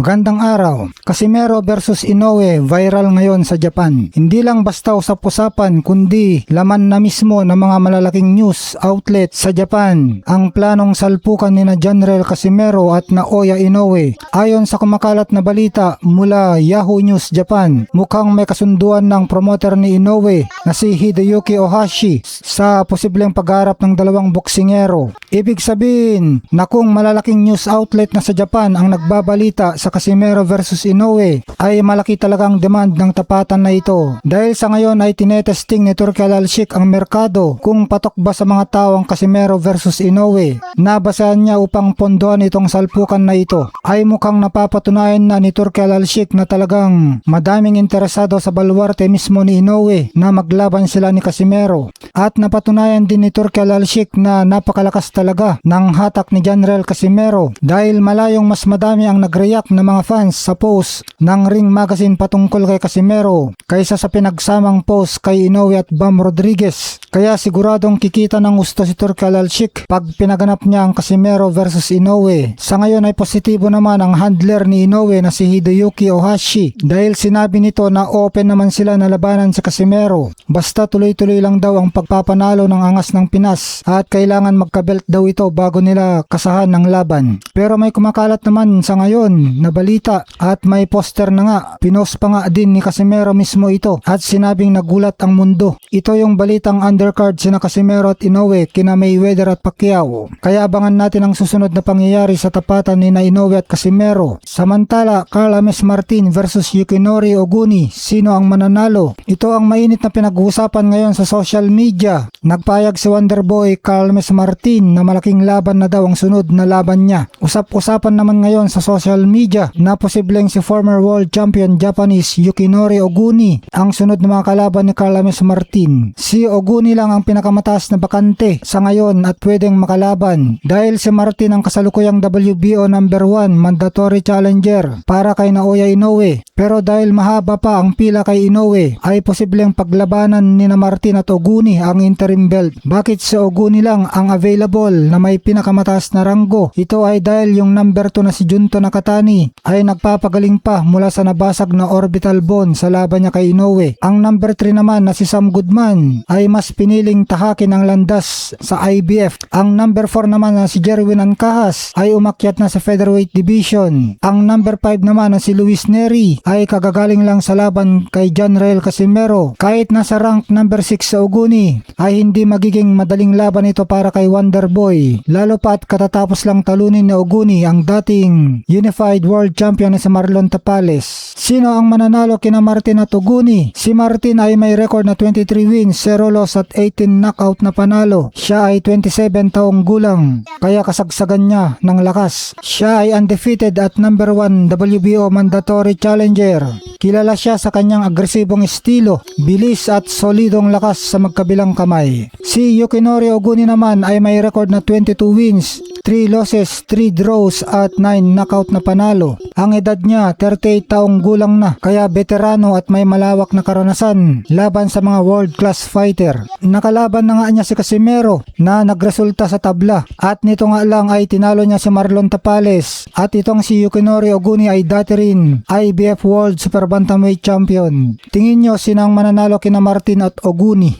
Magandang araw. Casimero versus Inoue viral ngayon sa Japan. Hindi lang basta usap-usapan kundi laman na mismo ng mga malalaking news outlet sa Japan ang planong salpukan ni General Casimero at Naoya Inoue. Ayon sa kumakalat na balita mula Yahoo News Japan, mukhang may kasunduan ng promoter ni Inoue na si Hideyuki Ohashi sa posibleng pagharap ng dalawang boksingero. Ibig sabihin na kung malalaking news outlet na sa Japan ang nagbabalita sa Casimero versus Inoue, ay malaki talagang demand ng tapatan na ito. Dahil sa ngayon ay tinetesting ni Turki Al-Sheikh ang merkado kung patok ba sa mga tao ang Casimero versus Inoue. Nabasahan niya upang pondohan itong salpukan na ito. Ay mukhang napapatunayan na ni Turki Al-Sheikh na talagang madaming interesado sa baluarte mismo ni Inoue na maglaban sila ni Casimero. At napatunayan din ni Turki Al-Sheikh na napakalakas talaga ng hatak ni General Casimero dahil malayong mas madami ang nag-react na mga fans sa post ng Ring Magazine patungkol kay Casimero kaysa sa pinagsamang post kay Inoue at Bam Rodriguez. Kaya siguradong kikita ng gusto si Turki Al-Sheikh pag pinaganap niya ang Casimero versus Inoue. Sa ngayon ay positibo naman ang handler ni Inoue na si Hideyuki Ohashi dahil sinabi nito na open naman sila na labanan si Casimero. Basta tuloy-tuloy lang daw ang pagpapanalo ng angas ng Pinas at kailangan magkabelt daw ito bago nila kasahan ng laban. Pero may kumakalat naman sa ngayon na balita at may poster na nga. Pinost pa nga din ni Casimero mismo ito at sinabing nagulat ang mundo. Ito yung balitang undercard sina Casimero at Inoue kina Mayweather at Pacquiao. Kaya abangan natin ang susunod na pangyayari sa tapatan ni Inoue at Casimero. Samantala, Carl Ames Martin versus Yukinori Oguni, sino ang mananalo? Ito ang mainit na pinag-uusapan ngayon sa social media. Nagpayag si Wonderboy Carl Ames Martin na malaking laban na daw ang sunod na laban niya. Usap-usapan naman ngayon sa social media na posibleng si former world champion Japanese Yukinori Oguni ang sunod na mga kalaban ni Carl Ames Martin. Si Oguni lang ang pinakamataas na bakante sa ngayon at pwedeng makalaban dahil si Martin ang kasalukuyang WBO number 1 mandatory challenger para kay Naoya Inoue. Pero dahil mahaba pa ang pila kay Inoue ay posibleng paglabanan ni Martin at Oguni ang interim belt. Bakit si Oguni lang ang available na may pinakamataas na ranggo? Ito ay dahil yung number 2 na si Junto Nakatani ay nagpapagaling pa mula sa nabasag na orbital bone sa laban niya kay Inoue. Ang number 3 naman na si Sam Goodman ay mas piniling tahakin ang landas sa IBF. Ang number 4 naman na si Jerwin Ancahas ay umakyat na sa featherweight division. Ang number 5 naman na si Luis Neri ay kagagaling lang sa laban kay General Casimero. Kahit nasa rank number 6 sa Oguni ay hindi magiging madaling laban ito para kay Wonderboy. Lalo pa at katatapos lang talunin ni Oguni ang dating Unified World Champion na si Marlon Tapales. Sino ang mananalo kina Martin at Oguni? Si Martin ay may record na 23 wins, 0 loss at 18 knockout na panalo. Siya ay 27 taong gulang, kaya kasagsagan niya ng lakas. Siya ay undefeated at number 1 WBO mandatory challenger. Kilala siya sa kanyang agresibong estilo, bilis at solidong lakas sa magkabilang kamay. Si Yukinori Oguni naman ay may record na 22 wins, 3 losses, 3 draws at 9 knockout na panalo. Ang edad niya 38 taong gulang na, kaya veterano at may malawak na karanasan laban sa mga world class fighter. Nakalaban na nga niya si Casimero na nagresulta sa tabla at nito nga lang ay tinalo niya si Marlon Tapales at itong si Yukinori Oguni ay dati rin IBF World Super Bantamweight Champion. Tingin nyo sinang mananalo kina Martin at Oguni?